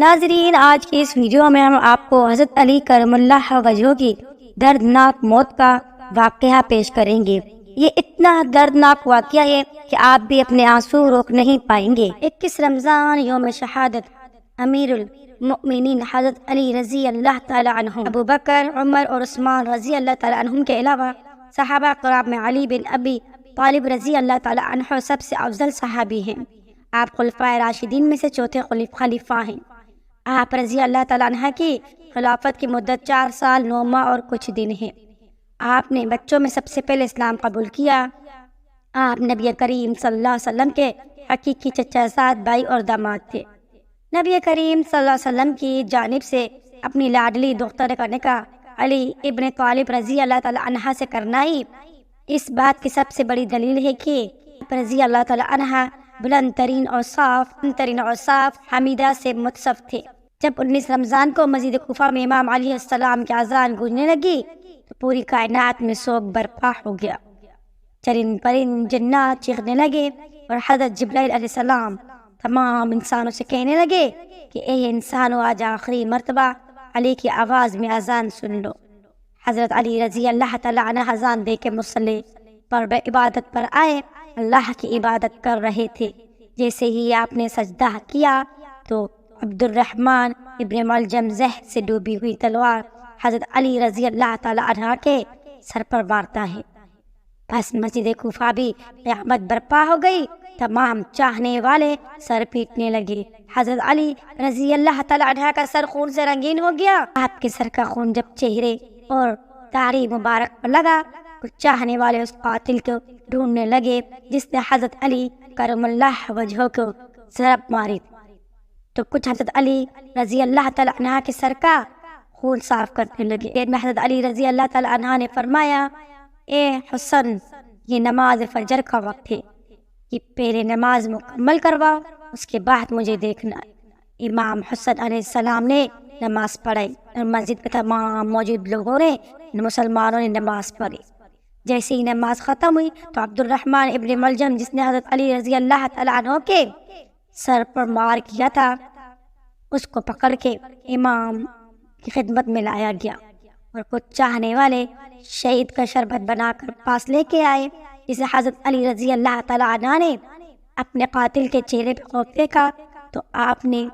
ناظرین، آج کی اس ویڈیو میں ہم آپ کو حضرت علی کرم اللہ وجہہ کی دردناک موت کا واقعہ پیش کریں گے۔ یہ اتنا دردناک واقعہ ہے کہ آپ بھی اپنے آنسو روک نہیں پائیں گے۔ 21 رمضان یوم شہادت امیر المؤمنین حضرت علی رضی اللہ تعالی عنہ، ابو بکر، عمر اور عثمان رضی اللہ تعالی عنہم کے علاوہ صحابہ کرام میں علی بن ابی طالب رضی اللہ تعالی عنہ سب سے افضل صحابی ہیں۔ آپ خلفائے راشدین میں سے چوتھے خلیفہ ہیں۔ آپ رضی اللہ تعالیٰ عنہ کی خلافت کی مدت 4 سال 9 ماہ اور کچھ دن ہے۔ آپ نے بچوں میں سب سے پہلے اسلام قبول کیا۔ آپ نبی کریم صلی اللہ علیہ وسلم کے حقیقی چچا زاد بھائی اور داماد تھے۔ نبی کریم صلی اللہ علیہ وسلم کی جانب سے اپنی لاڈلی دختر کا نکاح علی ابن طالب رضی اللہ تعالیٰ عنہ سے کرنا ہی اس بات کی سب سے بڑی دلیل ہے کہ رضی اللہ تعالیٰ عنہ بلند ترین اور صاف حمیدہ سے متصف تھے۔ جب 19 رمضان کو مسجد کوفہ میں امام علیہ السلام کی اذان گونجنے لگی تو پوری کائنات میں سوگ برپا ہو گیا۔ چرند پرند جنات چیخنے لگے اور حضرت جبرائیل علیہ السلام تمام انسانوں سے کہنے لگے کہ اے انسانوں، آج آخری مرتبہ علی کی آواز میں اذان سن لو۔ حضرت علی رضی اللہ تعالیٰ عنہ اذان دے کے مصلی پر عبادت پر آئے، اللہ کی عبادت کر رہے تھے۔ جیسے ہی آپ نے سجدہ کیا تو عبد الرحمن ابن ملجم زہر سے ڈوبی ہوئی تلوار حضرت علی رضی اللہ تعالی عنہ کے سر پر وارتا ہے۔ بس مسجد کوفہ بھی قیامت برپا ہو گئی۔ تمام چاہنے والے سر پیٹنے لگے۔ حضرت علی رضی اللہ تعالی عنہ کا سر خون سے رنگین ہو گیا۔ آپ کے سر کا خون جب چہرے اور داڑھی مبارک پر لگا، کچھ چاہنے والے اس قاتل کو ڈھونڈنے لگے جس نے حضرت علی کرم اللہ وجہہ کو ضرب ماری، تو کچھ حضرت علی رضی اللہ تعالی عنہ کے سر کا خون صاف کرنے لگے۔ دیر میں حضرت علی رضی اللہ تعالی عنہ نے فرمایا، اے حسن، یہ نماز فجر کا وقت ہے، یہ پہلے نماز مکمل کرواؤ، اس کے بعد مجھے دیکھنا۔ امام حسن علیہ السلام نے نماز پڑھائی اور مسجد میں تمام موجود لوگوں نے، مسلمانوں نے نماز پڑھی۔ جیسے ہی نماز ختم ہوئی تو عبد الرحمن ابن ملجم، جس نے حضرت علی رضی اللہ تعالی عنہ کے سر پر مار کیا تھا، اس کو پکڑ کے امام کی خدمت میں لایا گیا اور کچھ چاہنے والے شہید کا شربت بنا کر پاس لے کے آئے، جسے حضرت علی رضی اللہ تعالی عنہ نے اپنے قاتل کے چہرے پہ خوف دیکھا تو آپ نے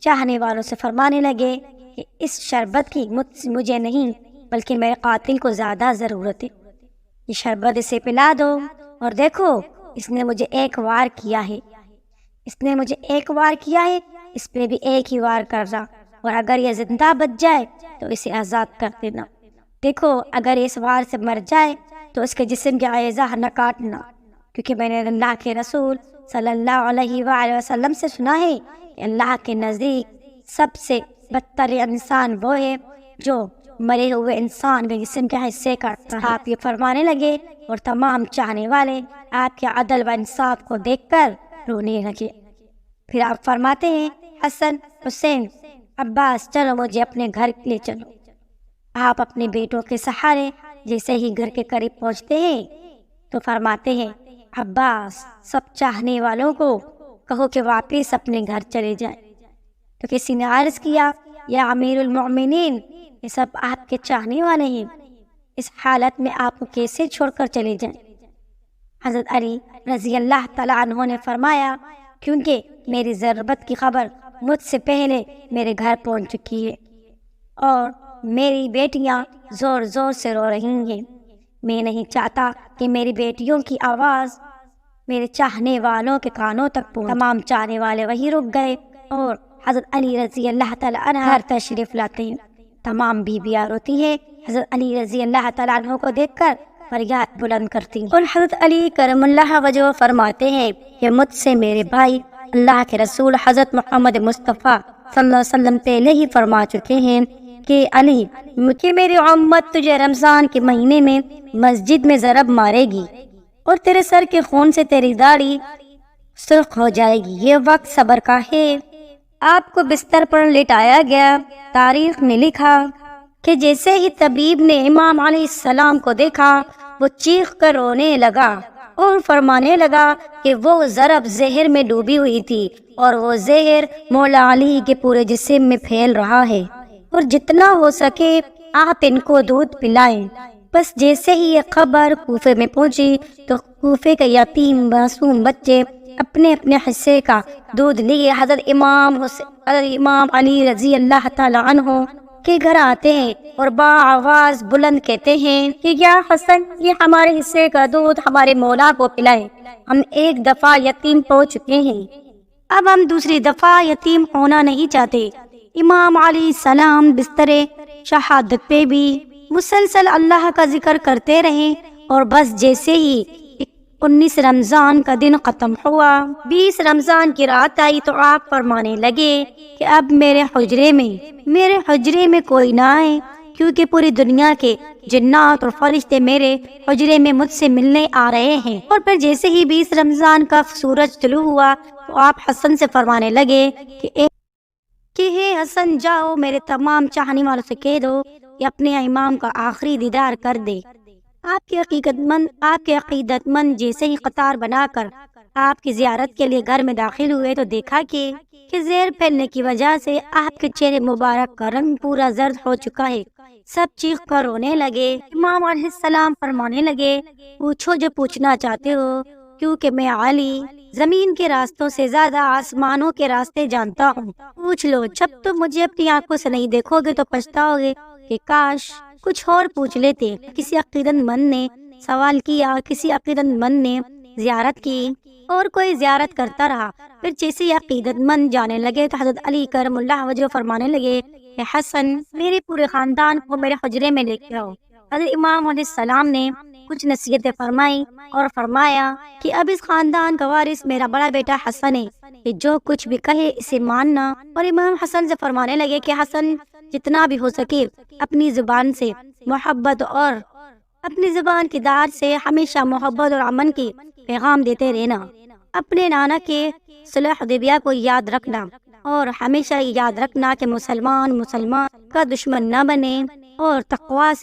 چاہنے والوں سے فرمانے لگے کہ اس شربت کی مجھے نہیں بلکہ میرے قاتل کو زیادہ ضرورت ہے، یہ شربت اسے پلا دو، اور دیکھو اس نے مجھے ایک وار کیا ہے، اس پہ بھی ایک ہی وار کر رہا، اور اگر یہ زندہ بچ جائے تو اسے آزاد کر دینا۔ دیکھو اگر اس وار سے مر جائے تو اس کے جسم کے اعضاء نہ کاٹنا، کیونکہ میں نے اللہ کے رسول صلی اللہ علیہ وآلہ وسلم سے سنا ہے کہ اللہ کے نزدیک سب سے بدتر انسان وہ ہے جو مرے ہوئے انسان کے جسم کے حصے کاٹتا ہے۔ آپ یہ فرمانے لگے اور تمام چاہنے والے آپ کے عدل و انصاف کو دیکھ کر رونے لگے۔ پھر آپ فرماتے ہیں، حسن، حسین، عباس، چلو مجھے اپنے گھر لے چلو۔ آپ اپنے بیٹوں کے سہارے جیسے ہی گھر کے قریب پہنچتے ہیں تو فرماتے ہیں، عباس، سب چاہنے والوں کو کہو کہ واپس اپنے گھر چلے جائیں۔ تو کسی نے عرض کیا، یا امیر المؤمنین، یہ سب آپ کے چاہنے والے ہیں، اس حالت میں آپ کو کیسے چھوڑ کر چلے جائیں؟ حضرت علی رضی اللہ تعالیٰ عنہ نے فرمایا، کیونکہ میری ضربت کی خبر مجھ سے پہلے میرے گھر پہنچ چکی ہے اور میری بیٹیاں زور زور سے رو رہی ہیں۔ میں نہیں چاہتا کہ میری بیٹیوں کی آواز میرے چاہنے والوں کے کانوں تک پہنچے۔ تمام چاہنے والے وہی رک گئے اور حضرت علی رضی اللہ تعالیٰ عنہ گھر تشریف لاتے ہیں۔ تمام بیویاں روتی ہیں، حضرت علی رضی اللہ تعالیٰ عنہ کو دیکھ کر فریاد بلند کرتی ہیں، اور حضرت علی کرم اللہ وجہہ فرماتے ہیں کہ مجھ سے میرے بھائی اللہ کے رسول حضرت محمد مصطفیٰ صلی اللہ علیہ وسلم پہلے ہی فرما چکے ہیں کہ علی، کہ میری امت تجھے رمضان کے مہینے میں مسجد میں ضرب مارے گی اور تیرے سر کے خون سے تیری داڑھی سرخ ہو جائے گی، یہ وقت صبر کا ہے۔ آپ کو بستر پر لٹایا گیا۔ تاریخ نے لکھا کہ جیسے ہی طبیب نے امام علیہ السلام کو دیکھا وہ چیخ کر رونے لگا اور فرمانے لگا کہ وہ ضرب زہر میں ڈوبی ہوئی تھی اور وہ زہر مولا علی کے پورے جسم میں پھیل رہا ہے، اور جتنا ہو سکے آپ ان کو دودھ پلائیں۔ بس جیسے ہی یہ خبر کوفے میں پہنچی تو کوفے کے یتیم معصوم بچے اپنے اپنے حصے کا دودھ لیے حضرت امام علی رضی اللہ تعالی عنہ کے گھر آتے ہیں اور بآواز بلند کہتے ہیں کہ یا حسن، یہ ہمارے حصے کا دودھ ہمارے مولا کو پلائیں، ہم ایک دفعہ یتیم ہو چکے ہیں، اب ہم دوسری دفعہ یتیم ہونا نہیں چاہتے۔ امام علیہ السلام بستر شہادت پہ بھی مسلسل اللہ کا ذکر کرتے رہے، اور بس جیسے ہی 19 رمضان کا دن ختم ہوا، 20 رمضان کی رات آئی تو آپ فرمانے لگے کہ اب میرے حجرے میں کوئی نہ آئے، کیونکہ پوری دنیا کے جنات اور فرشتے میرے حجرے میں مجھ سے ملنے آ رہے ہیں۔ اور پھر جیسے ہی 20 رمضان کا سورج طلوع ہوا تو آپ حسن سے فرمانے لگے کہ ہے حسن، جاؤ میرے تمام چاہنے والوں سے کہہ دو کہ اپنے امام کا آخری دیدار کر دے۔ آپ کے عقیدت مند جیسے ہی قطار بنا کر آپ کی زیارت کے لیے گھر میں داخل ہوئے تو دیکھا کہ زہر پھیلنے کی وجہ سے آپ کے چہرے مبارک کا رنگ پورا زرد ہو چکا ہے۔ سب چیخ کر رونے لگے۔ امام علیہ السلام فرمانے لگے، پوچھو جو پوچھنا چاہتے ہو، کیونکہ میں علی زمین کے راستوں سے زیادہ آسمانوں کے راستے جانتا ہوں، پوچھ لو۔ جب تم مجھے اپنی آنکھوں سے نہیں دیکھو گے تو پچھتاؤ گے کہ کاش کچھ اور پوچھ لیتے۔ کسی عقیدت مند نے سوال کیا، کسی عقیدت مند نے زیارت کی، اور کوئی زیارت کرتا رہا۔ پھر جیسے عقیدت مند جانے لگے تو حضرت علی کرم اللہ وجہ فرمانے لگے کہ حسن، میرے پورے خاندان کو میرے حجرے میں لے کے آؤ۔ حضرت امام علیہ السلام نے کچھ نصیحتیں فرمائی اور فرمایا کہ اب اس خاندان کا وارث میرا بڑا بیٹا حسن ہے، کہ جو کچھ بھی کہے اسے ماننا۔ اور امام حسن سے فرمانے لگے کہ حسن، جتنا بھی ہو سکے اپنی زبان سے محبت اور اپنی زبان کی دار سے ہمیشہ محبت اور امن کی پیغام دیتے رہنا۔ اپنے نانا کے صلح حدیبیہ کو یاد رکھنا، اور ہمیشہ یاد رکھنا کہ مسلمان کا دشمن نہ بنے، اور تقوی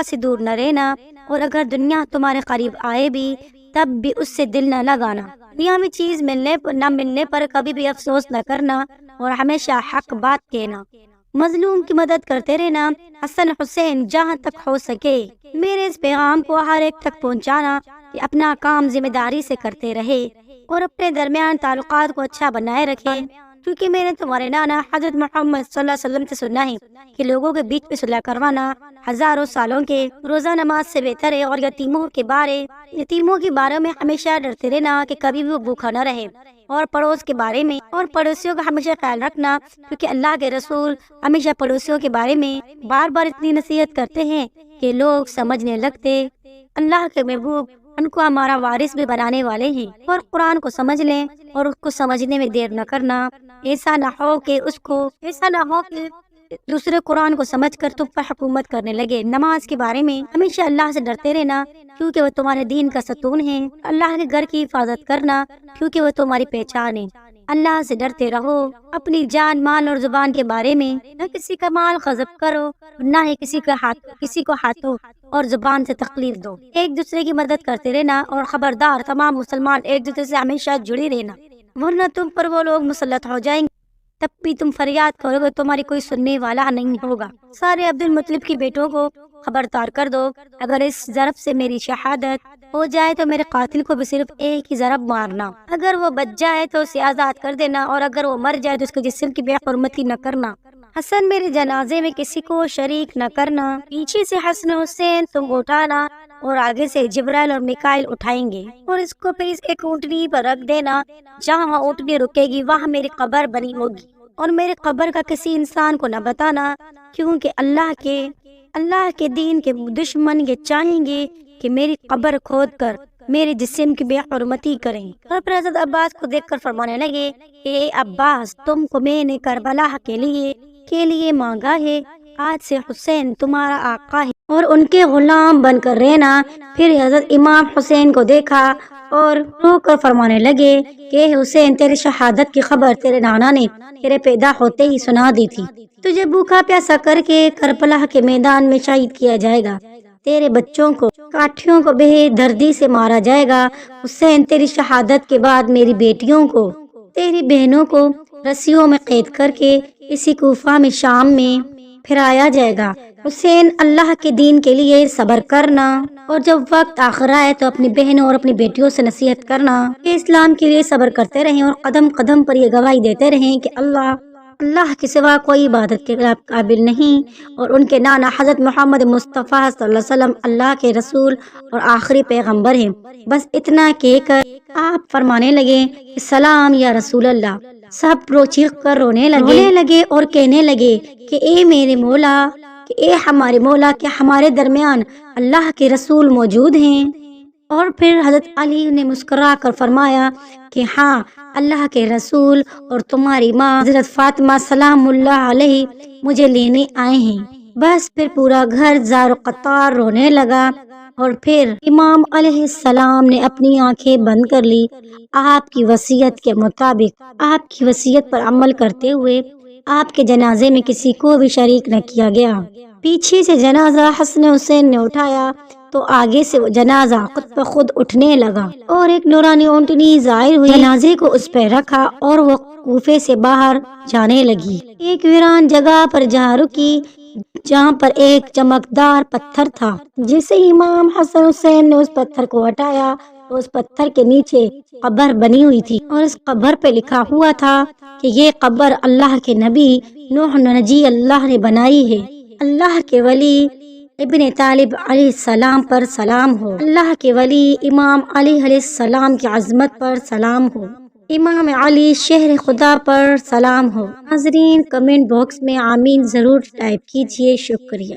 سے دور نہ رہنا، اور اگر دنیا تمہارے قریب آئے بھی تب بھی اس سے دل نہ لگانا۔ دنیا میں چیز نہ ملنے پر کبھی بھی افسوس نہ کرنا، اور ہمیشہ حق بات کہنا، مظلوم کی مدد کرتے رہنا۔ حسن حسین، جہاں تک ہو سکے میرے اس پیغام کو ہر ایک تک پہنچانا کہ اپنا کام ذمہ داری سے کرتے رہے اور اپنے درمیان تعلقات کو اچھا بنائے رکھے، کیونکہ میں نے تمہارے نانا حضرت محمد صلی اللہ علیہ وسلم سے سنا ہے کہ لوگوں کے بیچ میں صلح کروانا ہزاروں سالوں کے روزہ نماز سے بہتر ہے، اور یتیموں کے بارے میں ہمیشہ ڈرتے رہنا کہ کبھی بھی وہ بھوکا نہ رہے، اور پڑوس کے بارے میں اور پڑوسیوں کا ہمیشہ خیال رکھنا، کیونکہ اللہ کے رسول ہمیشہ پڑوسیوں کے بارے میں بار بار اتنی نصیحت کرتے ہیں کہ لوگ سمجھنے لگتے اللہ کے محبوب ان کو ہمارا وارث بھی بنانے والے ہیں۔ اور قرآن کو سمجھ لیں اور اس کو سمجھنے میں دیر نہ کرنا، ایسا نہ ہو کہ دوسرے قرآن کو سمجھ کر تم پر حکومت کرنے لگے۔ نماز کے بارے میں ہمیشہ اللہ سے ڈرتے رہنا، کیونکہ وہ تمہارے دین کا ستون ہے۔ اللہ کے گھر کی حفاظت کرنا، کیونکہ وہ تمہاری پہچان ہے۔ اللہ سے ڈرتے رہو۔ اپنی جان، مال اور زبان کے بارے میں نہ کسی کا مال غصب کرو، نہ ہی کسی کو ہاتھوں اور زبان سے تکلیف دو۔ ایک دوسرے کی مدد کرتے رہنا، اور خبردار تمام مسلمان ایک دوسرے سے ہمیشہ جڑے رہنا، ورنہ تم پر وہ لوگ مسلط ہو جائیں گے، تب بھی تم فریاد کرو گے، تمہاری کوئی سننے والا نہیں ہوگا۔ سارے عبد المطلب کی بیٹوں کو خبردار کر دو، اگر اس ضرب سے میری شہادت ہو جائے تو میرے قاتل کو بھی صرف ایک ہی ضرب مارنا، اگر وہ بچ جائے تو اسے آزاد کر دینا، اور اگر وہ مر جائے تو اس کے جسم کی بے حرمتی نہ کرنا۔ حسن، میرے جنازے میں کسی کو شریک نہ کرنا، پیچھے سے حسن حسین تم اٹھانا اور آگے سے جبرائیل اور میکائیل اٹھائیں گے، اور اس کو پھر اس ایک اونٹنی پر رکھ دینا، جہاں اونٹنی رکے گی وہاں میری قبر بنی ہوگی، اور میرے قبر کا کسی انسان کو نہ بتانا، کیونکہ اللہ کے دین کے دشمن یہ چاہیں گے کہ میری قبر کھود کر میرے جسم کی بے حرمتی کریں۔ اور پھر حضرت عباس کو دیکھ کر فرمانے لگے کہ اے عباس، تم کو میں نے کربلا کے لیے مانگا ہے، آج سے حسین تمہارا آقا ہے اور ان کے غلام بن کر رہنا۔ پھر حضرت امام حسین کو دیکھا اور رو کر فرمانے لگے کہ اے حسین، تیری شہادت کی خبر تیرے نانا نے تیرے پیدا ہوتے ہی سنا دی تھی، تجھے بھوکا پیاسا کر کے کربلا کے میدان میں شہید کیا جائے گا۔ تیرے بچوں کو کاٹھیوں کو بے دردی سے مارا جائے گا۔ حسین تیری شہادت کے بعد میری بیٹیوں کو، تیری بہنوں کو رسیوں میں قید کر کے اسی کوفہ میں شام میں پھرایا جائے گا۔ حسین اللہ کے دین کے لیے صبر کرنا، اور جب وقت آخر آئے تو اپنی بہنوں اور اپنی بیٹیوں سے نصیحت کرنا کہ اسلام کے لیے صبر کرتے رہیں اور قدم قدم پر یہ گواہی دیتے رہیں کہ اللہ کے سوا کوئی عبادت کے قابل نہیں، اور ان کے نانا حضرت محمد مصطفیٰ صلی اللہ علیہ وسلم اللہ کے رسول اور آخری پیغمبر ہیں۔ بس اتنا کہہ کر آپ فرمانے لگے کہ سلام یا رسول اللہ۔ سب چیخ کر رونے لگے اور کہنے لگے کہ اے میرے مولا، کہ اے ہمارے مولا، کہ ہمارے درمیان اللہ کے رسول موجود ہیں۔ اور پھر حضرت علی نے مسکرا کر فرمایا کہ ہاں، اللہ کے رسول اور تمہاری ماں حضرت فاطمہ سلام اللہ علیہ مجھے لینے آئے ہیں۔ بس پھر پورا گھر زار و قطار رونے لگا، اور پھر امام علیہ السلام نے اپنی آنکھیں بند کر لی۔ آپ کی وصیت کے مطابق، آپ کی وصیت پر عمل کرتے ہوئے آپ کے جنازے میں کسی کو بھی شریک نہ کیا گیا۔ پیچھے سے جنازہ حسن حسین نے اٹھایا تو آگے سے وہ جنازہ خود بخود اٹھنے لگا، اور ایک نورانی اونٹنی ظاہر ہوئی، جنازے کو اس پہ رکھا اور وہ کوفے سے باہر جانے لگی۔ ایک ویران جگہ پر جا رکی جہاں پر ایک چمکدار پتھر تھا۔ جسے امام حسن حسین نے اس پتھر کو ہٹایا تو اس پتھر کے نیچے قبر بنی ہوئی تھی، اور اس قبر پہ لکھا ہوا تھا کہ یہ قبر اللہ کے نبی نوح نجی اللہ نے بنائی ہے۔ اللہ کے ولی ابن طالب علیہ السلام پر سلام ہو، اللہ کے ولی امام علی علیہ السلام کی عظمت پر سلام ہو، امام علی شہر خدا پر سلام ہو۔ ناظرین کمنٹ باکس میں آمین ضرور ٹائپ کیجئے۔ شکریہ۔